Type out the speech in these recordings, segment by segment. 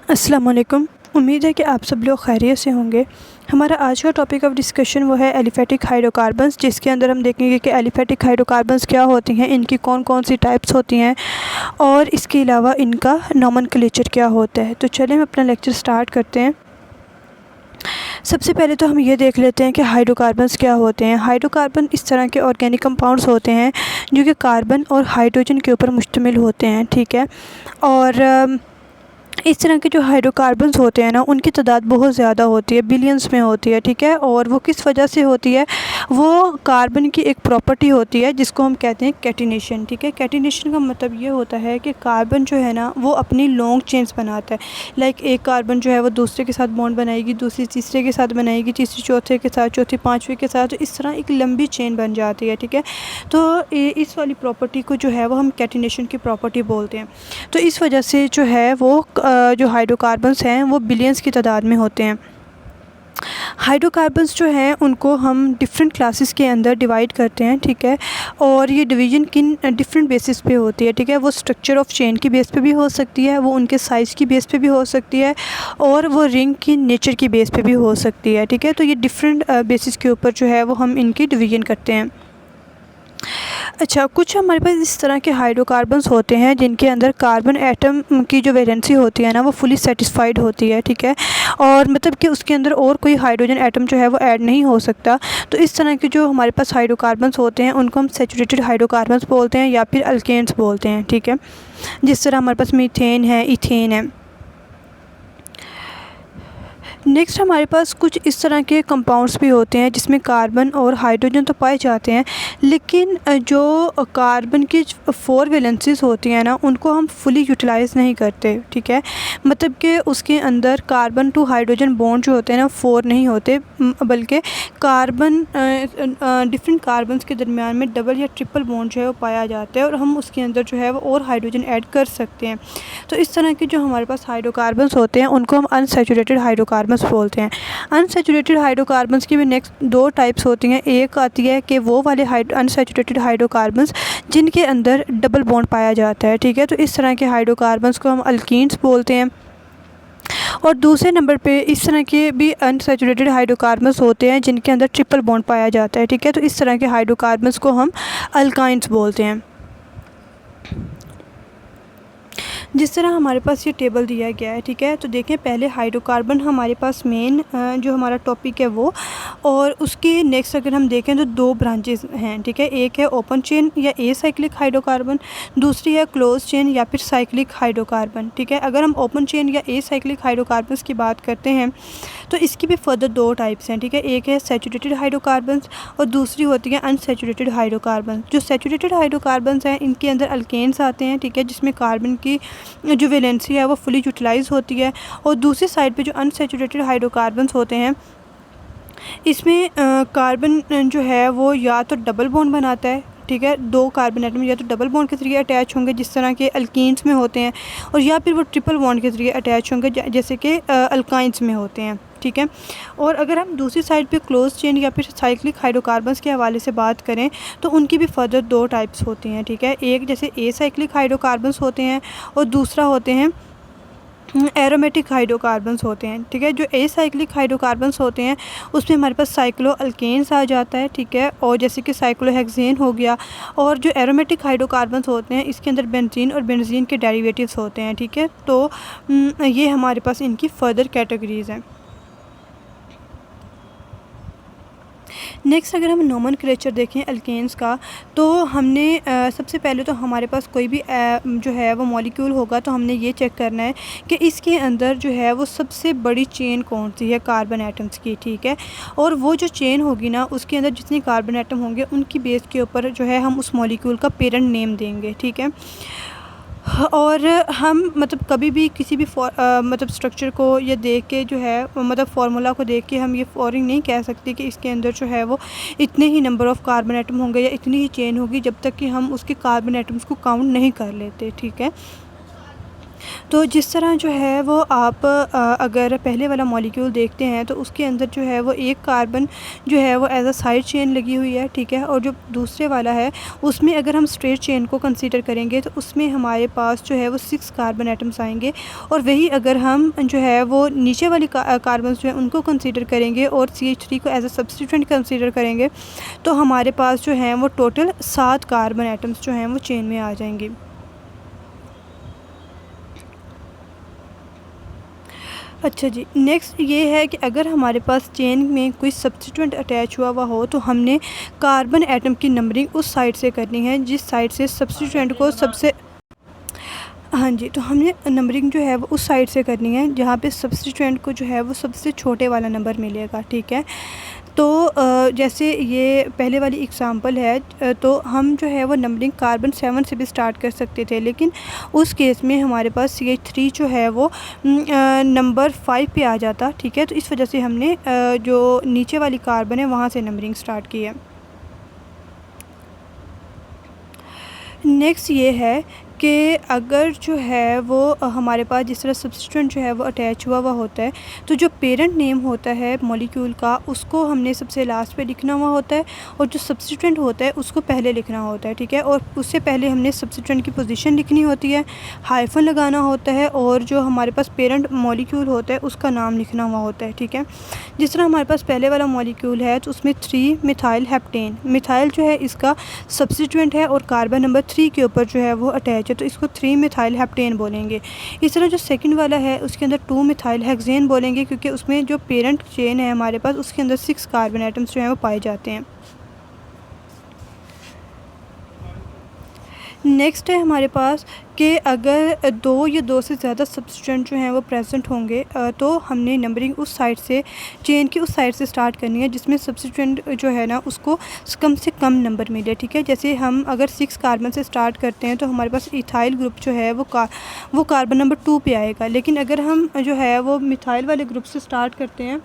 अस्सलाम वालेकुम। उम्मीद है कि आप सब लोग खैरियत से होंगे। हमारा आज का टॉपिक ऑफ डिस्कशन वो है एलिफेटिक हाइड्रोकार्बन्स, जिसके अंदर हम देखेंगे कि एलिफेटिक हाइड्रोकार्बन्स क्या होती हैं, इनकी कौन कौन सी टाइप्स होती हैं और इसके अलावा इनका नोमेनक्लेचर क्या होता है। तो चलें हम अपना लेक्चर स्टार्ट करते हैं। सबसे पहले तो हम ये देख लेते हैं कि हाइड्रोकार्बन्स क्या होते हैं। हाइड्रोकार्बन इस तरह के ऑर्गेनिक कंपाउंड्स होते हैं जो कि कार्बन और हाइड्रोजन के ऊपर मुश्तमिल होते हैं, ठीक है। और इस तरह के जो हाइड्रोकार्बन्स होते हैं ना, उनकी तादाद बहुत ज़्यादा होती है, बिलियंस में होती है, ठीक है। और वो किस वजह से होती है, वो कार्बन की एक प्रॉपर्टी होती है जिसको हम कहते हैं कैटिनेशन, ठीक है। कैटिनेशन का मतलब ये होता है कि कार्बन जो है ना वो अपनी लॉन्ग चेन्स बनाता है। लाइक एक कार्बन जो है वो दूसरे के साथ बॉन्ड बनाएगी, दूसरी तीसरे के साथ बनाएगी, तीसरी चौथे के साथ, चौथी पाँचवें के साथ, तो इस तरह एक लंबी चेन बन जाती है, ठीक है। तो इस वाली प्रॉपर्टी को जो है वो हम कैटिनेशन की प्रॉपर्टी बोलते हैं। तो इस वजह से जो है वो जो हाइड्रोकार्बन्स हैं वो बिलियंस की तादाद में होते हैं। हाइड्रोकार्बन्स जो हैं उनको हम डिफरेंट क्लासेस के अंदर डिवाइड करते हैं, ठीक है। और ये डिवीज़न किन डिफरेंट बेसिस पे होती है, ठीक है। वो स्ट्रक्चर ऑफ चेन की बेस पे भी हो सकती है, वो उनके साइज़ की बेस पे भी हो सकती है, और वो रिंग की नेचर की बेस पे भी हो सकती है, ठीक है। तो ये डिफरेंट बेसिस के ऊपर जो है वो हम इनकी डिवीज़न करते हैं। अच्छा, कुछ हमारे पास इस तरह के हाइड्रोकार्बन्स होते हैं जिनके अंदर कार्बन एटम की जो वैलेंसी होती है ना वो फुली सेटिस्फाइड होती है, ठीक है। और मतलब कि उसके अंदर और कोई हाइड्रोजन एटम जो है वो ऐड नहीं हो सकता। तो इस तरह के जो हमारे पास हाइड्रोकार्बन्स होते हैं उनको हम सैचुरेटेड हाइड्रोकार्बन्स बोलते हैं या फिर अल्केन्स बोलते हैं, ठीक है। जिस तरह हमारे पास मीथेन है, इथेन है। नेक्स्ट हमारे पास कुछ इस तरह के कंपाउंड्स भी होते हैं जिसमें कार्बन और हाइड्रोजन तो पाए जाते हैं, लेकिन जो कार्बन की 4 वैलेंसीज़ होती हैं ना उनको हम फुली यूटिलाइज़ नहीं करते, ठीक है। मतलब कि उसके अंदर कार्बन टू हाइड्रोजन बॉन्ड जो होते हैं ना 4 नहीं होते, बल्कि कार्बन डिफरेंट कार्बन्स के दरमियान में डबल या ट्रिपल बॉन्ड जो है वो पाया जाता है, और हम उसके अंदर जो है वो और हाइड्रोजन ऐड कर सकते हैं। तो इस तरह के जो हमारे पास हाइड्रोकार्बन्स होते हैं उनको हम अनसैचुरेटेड हाइड्रोकार्बन्स बोलते हैं। अनसैचुरेटेड हाइड्रोकार्बन्स की भी नेक्स्ट 2 टाइप्स होती हैं। एक आती है कि वो वाले अनसैचुरेटेड हाइड्रोकार्बन्स जिनके अंदर डबल बॉन्ड पाया जाता है, ठीक है। तो इस तरह के हाइड्रोकार्बन्स को हम अल्कीन्स बोलते हैं। और दूसरे नंबर पे इस तरह के भी अनसैचुरेटेड हाइड्रोकार्बन्स होते हैं जिनके अंदर ट्रिपल बॉन्ड पाया जाता है, ठीक है। तो इस तरह के हाइड्रोकार्बन्स को हम अल्काइंस बोलते हैं। जिस तरह हमारे पास ये टेबल दिया गया है, ठीक है। तो देखें, पहले हाइड्रोकार्बन हमारे पास मेन जो हमारा टॉपिक है वो, और उसके नेक्स्ट अगर हम देखें तो 2 ब्रांचेस हैं, ठीक है। एक है ओपन चेन या एसाइक्लिक हाइड्रोकार्बन, दूसरी है क्लोज चेन या फिर साइक्लिक हाइड्रोकार्बन, ठीक है। अगर हम ओपन चेन या एसाइक्लिक हाइड्रोकार्बन्स की बात करते हैं तो इसकी भी फर्दर 2 टाइप्स हैं, ठीक है। एक है सैचुरेटेड हाइड्रोकार्बन्स और दूसरी होती है अनसैचुरेटेड हाइड्रोकार्बन। जो सैचुरेटेड हाइड्रोकार्बन्स हैं इनके अंदर अल्केन्स आते हैं, ठीक है, जिसमें कार्बन की जो वैलेंसी है वो फुली यूटिलाइज होती है। और दूसरी साइड पे जो अनसैचुरेटेड हाइड्रोकार्बन्स होते हैं इसमें कार्बन जो है वो या तो डबल बॉन्ड बनाता है, ठीक है। 2 कार्बन एटम या तो डबल बॉन्ड के ज़रिए अटैच होंगे जिस तरह के अल्कीन्स में होते हैं, और या फिर वो ट्रिपल बॉन्ड के ज़रिए अटैच होंगे जैसे कि अल्काइंस में होते हैं, ठीक है। और अगर हम दूसरी साइड पे क्लोज चेन या फिर साइक्लिक हाइड्रोकार्बन्स के हवाले से बात करें तो उनकी भी फर्दर 2 टाइप्स होती हैं, ठीक है। एक जैसे एसाइक्लिक हाइड्रोकार्बन्स होते हैं और दूसरा होते हैं एरोमेटिक हाइड्रोकार्बन्स होते हैं, ठीक है। जो एसाइक्लिक हाइड्रोकार्बन्स होते हैं उसमें हमारे पास साइक्लो अल्केन्स आ जाता है, ठीक है। और जैसे कि साइक्लोहेक्सेन हो गया। और जो एरोमेटिक हाइड्रोकार्बन्स होते हैं इसके अंदर बेंजीन और बेंजीन के डेरिवेटिव्स होते हैं, ठीक है। तो ये हमारे पास इनकी फर्दर कैटेगरीज़ हैं। नेक्स्ट अगर हम नोमेनक्लेचर देखें अल्केन्स का, तो हमने सबसे पहले तो हमारे पास कोई भी जो है वो मॉलिक्यूल होगा तो हमने ये चेक करना है कि इसके अंदर जो है वो सबसे बड़ी चेन कौन सी है कार्बन एटम्स की, ठीक है। और वो जो चेन होगी ना उसके अंदर जितने कार्बन एटम होंगे उनकी बेस के ऊपर जो है हम उस मॉलिक्यूल का पेरेंट नेम देंगे, ठीक है। और हम मतलब कभी भी किसी भी मतलब स्ट्रक्चर को ये देख के जो है मतलब फार्मूला को देख के हम ये फॉरिंग नहीं कह सकते कि इसके अंदर जो है वो इतने ही नंबर ऑफ़ कार्बन एटम होंगे या इतनी ही चेन होगी, जब तक कि हम उसके कार्बन एटम्स को काउंट नहीं कर लेते, ठीक है। तो जिस तरह जो है वो आप अगर पहले वाला मॉलिक्यूल देखते हैं तो उसके अंदर जो है वो एक कार्बन जो है वो एज अ साइड चेन लगी हुई है, ठीक है। और जो दूसरे वाला है उसमें अगर हम स्ट्रेट चेन को कंसीडर करेंगे तो उसमें हमारे पास जो है वो 6 कार्बन एटम्स आएंगे। और वही अगर हम जो है वो नीचे वाली कार्बन जो है उनको कंसीडर करेंगे और CH3 को एज अ सब्स्टिट्यूएंट कंसीडर करेंगे तो हमारे पास जो है वो टोटल 7 कार्बन एटम्स जो हैं वो चेन में आ जाएंगे। अच्छा जी, नेक्स्ट ये है कि अगर हमारे पास चेन में कोई सब्स्टिट्यूएंट अटैच हुआ हो तो हमने कार्बन एटम की नंबरिंग उस साइड से करनी है जिस साइड से सब्स्टिट्यूएंट को सबसे, हाँ जी, तो हमने नंबरिंग जो है वो उस साइड से करनी है जहाँ पे सब्स्टिट्यूएंट को जो है वो सबसे छोटे वाला नंबर मिलेगा, ठीक है। तो जैसे ये पहले वाली एग्ज़ाम्पल है, तो हम जो है वो नंबरिंग कार्बन 7 से भी स्टार्ट कर सकते थे, लेकिन उस केस में हमारे पास CH3 जो है वो नंबर 5 पे आ जाता, ठीक है। तो इस वजह से हमने जो नीचे वाली कार्बन है वहाँ से नंबरिंग स्टार्ट की है। नेक्स्ट ये है कि अगर जो है वो हमारे पास जिस तरह सब्स्टिट्यूएंट जो है वो अटैच हुआ होता है तो जो पेरेंट नेम होता है मॉलिक्यूल का उसको हमने सबसे लास्ट पे लिखना हुआ होता है और जो सब्स्टिट्यूएंट होता है उसको पहले लिखना होता है, ठीक है। और उससे पहले हमने सब्स्टिट्यूएंट की पोजीशन लिखनी होती है, हाइफन लगाना होता है और जो हमारे पास पेरेंट मॉलिक्यूल होता है उसका नाम लिखना हुआ होता है, ठीक है। जिस तरह हमारे पास पहले वाला मॉलिक्यूल है तो उसमें 3 मिथाइल हेप्टेन, मिथाइल जो है इसका सब्स्टिट्यूएंट है और कार्बन नंबर 3 के ऊपर जो है वो अटैच है, तो इसको 3 मिथाइल हेप्टेन बोलेंगे। इस तरह जो सेकंड वाला है उसके अंदर 2 मिथाइल हेक्सेन बोलेंगे क्योंकि उसमें जो पेरेंट चेन है हमारे पास उसके अंदर 6 कार्बन एटम्स जो हैं वो पाए जाते हैं। नेक्स्ट है हमारे पास कि अगर 2 या 2 से ज़्यादा सब्स्टिट्यूएंट जो हैं वो प्रेजेंट होंगे तो हमने नंबरिंग उस साइड से, चेन की उस साइड से स्टार्ट करनी है जिसमें सब्स्टिट्यूएंट जो है ना उसको कम से कम नंबर मिले, ठीक है। जैसे हम अगर 6 कार्बन से स्टार्ट करते हैं तो हमारे पास इथाइल ग्रुप जो है वो कार्बन नंबर 2 पे आएगा, लेकिन अगर हम जो है वो मिथाइल वाले ग्रुप से स्टार्ट करते हैं,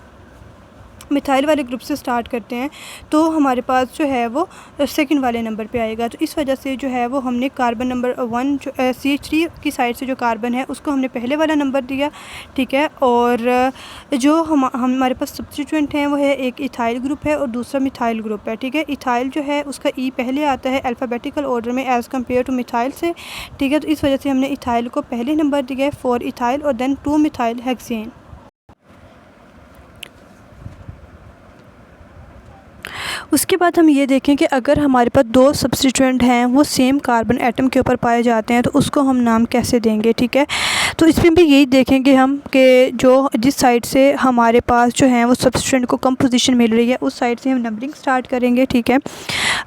मिथाइल वाले ग्रुप से स्टार्ट करते हैं तो हमारे पास जो है वो सेकंड वाले नंबर पे आएगा। तो इस वजह से जो है वो हमने कार्बन नंबर 1 जो CH3 की साइड से जो कार्बन है उसको हमने पहले वाला नंबर दिया, ठीक है। और जो हमारे पास सब्स्टिट्यूएंट हैं वो है एक इथाइल ग्रुप है और दूसरा मिथाइल ग्रुप है, ठीक है। इथाइल जो है उसका ई पहले आता है अल्फ़ाबेटिकल ऑर्डर में एज़ कम्पेयर टू मिथाइल से, ठीक है। तो इस वजह से हमने इथाइल को पहले नंबर दिया है 4 इथाइल और देन 2 मिथाइल हेक्सेन। उसके बाद हम ये देखें कि अगर हमारे पास 2 सब्स्टिट्यूएंट हैं वो सेम कार्बन एटम के ऊपर पाए जाते हैं तो उसको हम नाम कैसे देंगे, ठीक है। तो इसमें भी यही देखेंगे हम कि जो जिस साइड से हमारे पास जो है वो सब्स्टिट्यूएंट को कम पोजीशन मिल रही है उस साइड से हम नंबरिंग स्टार्ट करेंगे, ठीक है।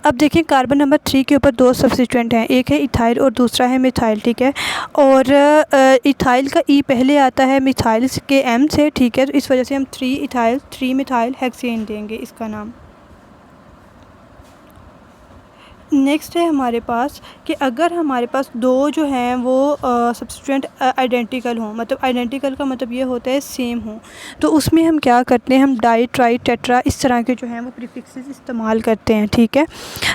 अब देखें कार्बन नंबर 3 के ऊपर 2 सब्स्टिट्यूएंट हैं, एक है इथाइल और दूसरा है मिथाइल, ठीक है। और इथाइल का ई पहले आता है मिथाइल के एम से, ठीक है। तो इस वजह से हम 3 इथाइल 3 मिथाइल हेक्सेन देंगे इसका नाम। नेक्स्ट है हमारे पास कि अगर हमारे पास 2 जो हैं वो सब्स्टिट्यूएंट आइडेंटिकल हों, मतलब आइडेंटिकल का मतलब ये होता है सेम हो, तो उसमें हम क्या करते हैं, हम डाई ट्राई टेट्रा इस तरह के जो हैं वो प्रीफिक्सेस इस्तेमाल करते हैं, ठीक है।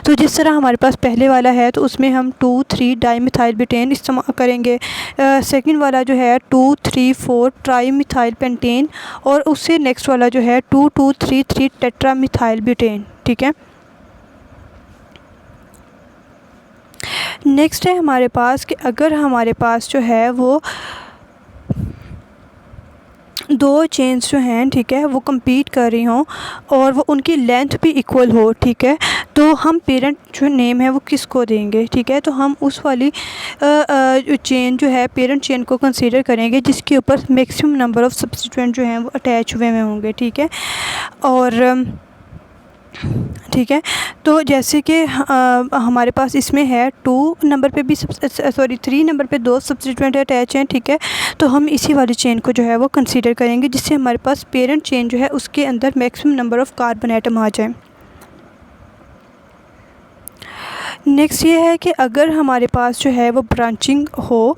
तो जिस तरह हमारे पास पहले वाला है तो उसमें हम 2 3 डाई मिथाइल ब्यूटेन इस्तेमाल करेंगे। सेकंड वाला जो है 2 3 4 ट्राई मिथाइल पेंटेन और उससे नेक्स्ट वाला जो है 2 2 3 3 टेट्रा मिथाइल ब्यूटेन, ठीक है। नेक्स्ट है हमारे पास कि अगर हमारे पास जो है वो 2 चेन्स जो हैं, ठीक है, वो compete कर रही हों और वो उनकी लेंथ भी इक्वल हो, ठीक है, तो हम पेरेंट जो नेम है वो किसको देंगे, ठीक है। तो हम उस वाली चेन जो है पेरेंट चेन को कंसीडर करेंगे जिसके ऊपर मैक्सिमम नंबर ऑफ़ सब्स्टिट्यूएंट जो हैं वो अटैच हुए में होंगे, ठीक है। और ठीक है, तो जैसे कि हमारे पास इसमें है 2 नंबर पे भी 3 नंबर पे 2 सब्स्टिट्यूएंट अटैच हैं, ठीक है। तो हम इसी वाली चेन को जो है वो कंसीडर करेंगे जिससे हमारे पास पेरेंट चेन जो है उसके अंदर maximum number of carbon atom आ जाए। नेक्स्ट ये है कि अगर हमारे पास जो है वो ब्रांचिंग हो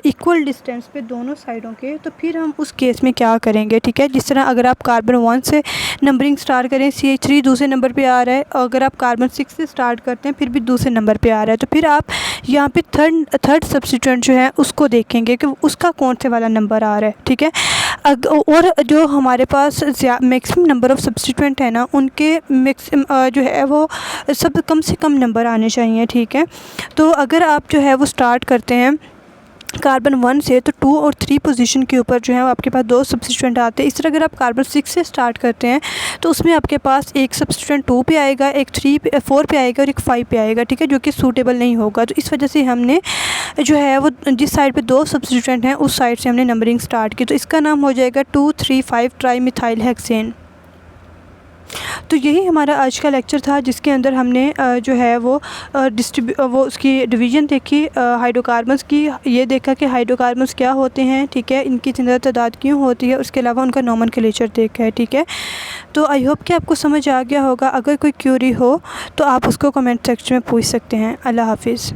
इक्वल डिस्टेंस पे दोनों साइडों के, तो फिर हम उस केस में क्या करेंगे, ठीक है। जिस तरह अगर आप कार्बन 1 से नंबरिंग स्टार्ट करें, CH3 दूसरे नंबर पे आ रहा है, और अगर आप कार्बन 6 से स्टार्ट करते हैं फिर भी दूसरे नंबर पे आ रहा है, तो फिर आप यहाँ पे थर्ड सब्स्टिट्यूएंट जो है उसको देखेंगे कि उसका कौन से वाला नंबर आ रहा है, ठीक है। और जो हमारे पास मैक्सिमम नंबर ऑफ़ सब्स्टिट्यूएंट है ना, उनके जो है वो सब कम से कम नंबर आने चाहिए, ठीक है। तो अगर आप जो है वो स्टार्ट करते हैं कार्बन 1 से, तो 2 और 3 पोजीशन के ऊपर जो है आपके पास 2 सब्स्टिट्यूएंट आते हैं। इस तरह अगर आप कार्बन 6 से स्टार्ट करते हैं तो उसमें आपके पास एक सब्स्टिट्यूएंट 2 पे आएगा, एक 4 पे आएगा और एक 5 पे आएगा, ठीक है, जो कि सूटेबल नहीं होगा। तो इस वजह से हमने जो है वो जिस साइड पे 2 सब्स्टिट्यूएंट हैं उस साइड से हमने नंबरिंग स्टार्ट की। तो इसका नाम हो जाएगा 2, 3, 5 ट्राई मिथाइल हेक्सेन। तो यही हमारा आज का लेक्चर था, जिसके अंदर हमने जो है वो उसकी डिवीज़न देखी हाइड्रोकार्बन्स की। ये देखा कि हाइड्रोकार्बन्स क्या होते हैं, ठीक है, इनकी ज़्यादा तादाद क्यों होती है, उसके अलावा उनका नोमेनक्लेचर देखा है, ठीक है। तो आई होप कि आपको समझ आ गया होगा। अगर कोई क्यूरी हो तो आप उसको कमेंट सेक्शन में पूछ सकते हैं। अल्लाह हाफिज़।